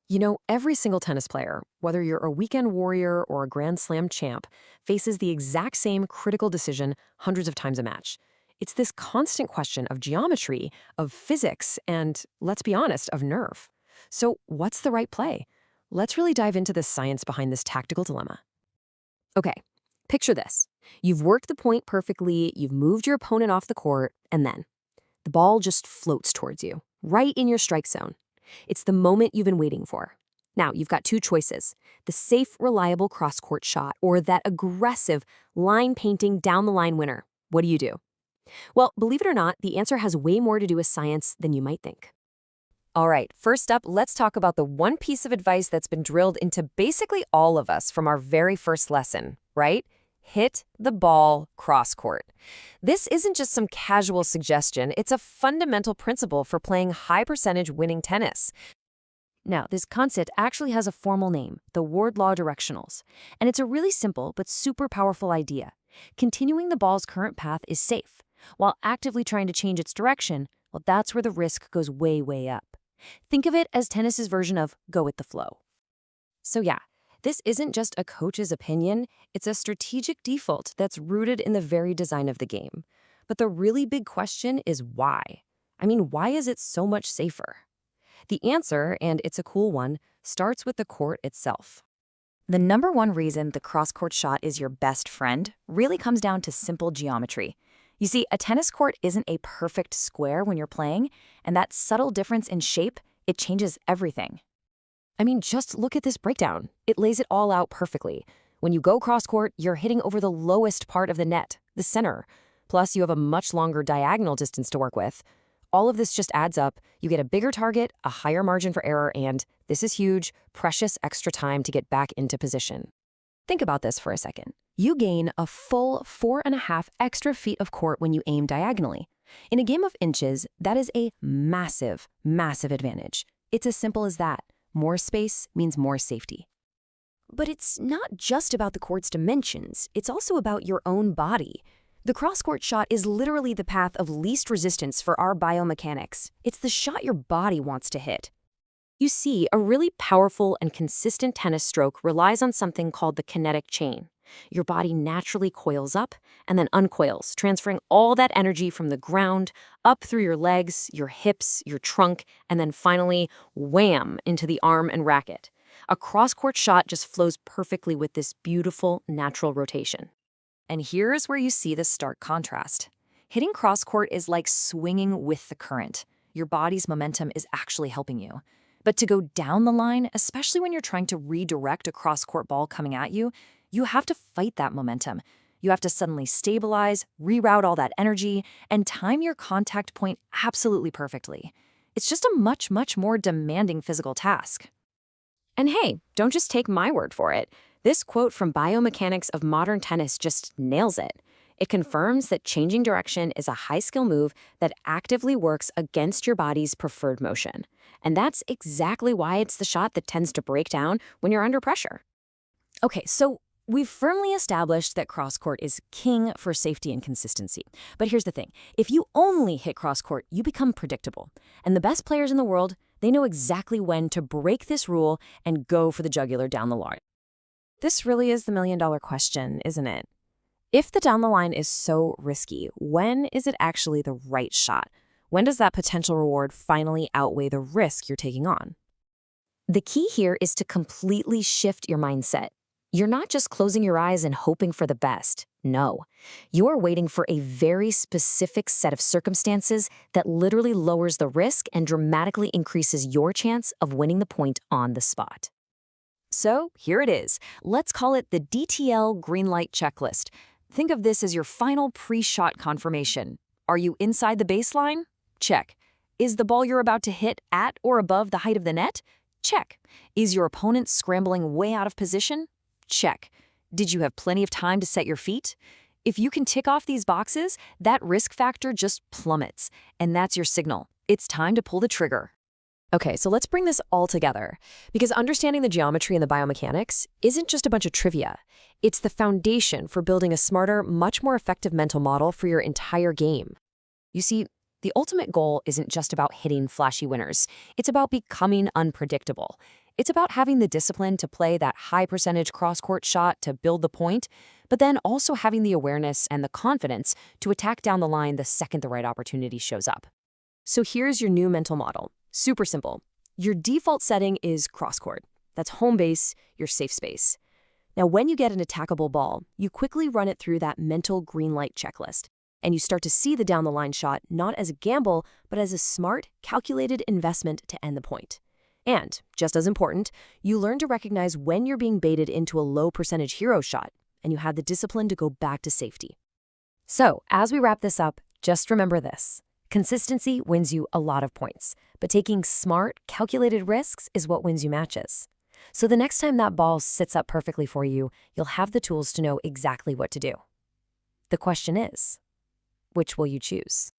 You know, every single tennis player, whether you're a weekend warrior or a Grand Slam champ, faces the exact same critical decision hundreds of times a match. It's this constant question of geometry, of physics, and, let's be honest, of nerve. So, what's the right play? Let's really dive into the science behind this tactical dilemma. Okay, picture this. You've worked the point perfectly, you've moved your opponent off the court, and then the ball just floats towards you, right in your strike zone. It's the moment you've been waiting for. Now, you've got two choices: the safe, reliable cross court shot, or that aggressive, line painting down the line winner. What do you do? Well, believe it or not, the answer has way more to do with science than you might think. All right, first up, let's talk about the one piece of advice that's been drilled into basically all of us from our very first lesson, right? Hit the ball cross court. This isn't just some casual suggestion, it's a fundamental principle for playing high percentage winning tennis. Now, this concept actually has a formal name, the Ward Law Directionals, and it's a really simple but super powerful idea. Continuing the ball's current path is safe, while actively trying to change its direction, well, that's where the risk goes way, way up. Think of it as tennis's version of go with the flow. So yeah, this isn't just a coach's opinion, it's a strategic default that's rooted in the very design of the game. But the really big question is why? I mean, why is it so much safer? The answer, and it's a cool one, starts with the court itself. The number one reason the cross-court shot is your best friend really comes down to simple geometry. You see, a tennis court isn't a perfect square when you're playing, and that subtle difference in shape, it changes everything. I mean, just look at this breakdown. It lays it all out perfectly. When you go cross-court, you're hitting over the lowest part of the net, the center. Plus, you have a much longer diagonal distance to work with. All of this just adds up. You get a bigger target, a higher margin for error, and, this is huge, precious extra time to get back into position. Think about this for a second. You gain a full 4.5 extra feet of court when you aim diagonally. In a game of inches, that is a massive, massive advantage. It's as simple as that. More space means more safety. But it's not just about the court's dimensions, it's also about your own body. The cross-court shot is literally the path of least resistance for our biomechanics. It's the shot your body wants to hit. You see, a really powerful and consistent tennis stroke relies on something called the kinetic chain. Your body naturally coils up and then uncoils, transferring all that energy from the ground up through your legs, your hips, your trunk, and then finally, wham, into the arm and racket. A cross-court shot just flows perfectly with this beautiful, natural rotation. And here's where you see the stark contrast. Hitting cross-court is like swinging with the current. Your body's momentum is actually helping you. But to go down the line, especially when you're trying to redirect a cross-court ball coming at you, you have to fight that momentum. You have to suddenly stabilize, reroute all that energy, and time your contact point absolutely perfectly. It's just a much, much more demanding physical task. And hey, don't just take my word for it. This quote from Biomechanics of Modern Tennis just nails it. It confirms that changing direction is a high-skill move that actively works against your body's preferred motion. And that's exactly why it's the shot that tends to break down when you're under pressure. Okay, so we've firmly established that cross-court is king for safety and consistency. But here's the thing. If you only hit cross-court, you become predictable. And the best players in the world, they know exactly when to break this rule and go for the jugular down the line. This really is the million-dollar question, isn't it? If the down the line is so risky, when is it actually the right shot? When does that potential reward finally outweigh the risk you're taking on? The key here is to completely shift your mindset. You're not just closing your eyes and hoping for the best. No, you are waiting for a very specific set of circumstances that literally lowers the risk and dramatically increases your chance of winning the point on the spot. So here it is. Let's call it the DTL green light checklist. Think of this as your final pre-shot confirmation. Are you inside the baseline? Check. Is the ball you're about to hit at or above the height of the net? Check. Is your opponent scrambling way out of position? Check. Did you have plenty of time to set your feet? If you can tick off these boxes, that risk factor just plummets, and that's your signal. It's time to pull the trigger. Okay, so let's bring this all together, because understanding the geometry and the biomechanics isn't just a bunch of trivia. It's the foundation for building a smarter, much more effective mental model for your entire game. You see, the ultimate goal isn't just about hitting flashy winners. It's about becoming unpredictable. It's about having the discipline to play that high percentage cross-court shot to build the point, but then also having the awareness and the confidence to attack down the line the second the right opportunity shows up. So here's your new mental model. Super simple. Your default setting is cross-court. That's home base, your safe space. Now, when you get an attackable ball, you quickly run it through that mental green light checklist, and you start to see the down-the-line shot not as a gamble, but as a smart, calculated investment to end the point. And, just as important, you learn to recognize when you're being baited into a low-percentage hero shot, and you have the discipline to go back to safety. So, as we wrap this up, just remember this. Consistency wins you a lot of points, but taking smart, calculated risks is what wins you matches. So the next time that ball sits up perfectly for you, you'll have the tools to know exactly what to do. The question is, which will you choose?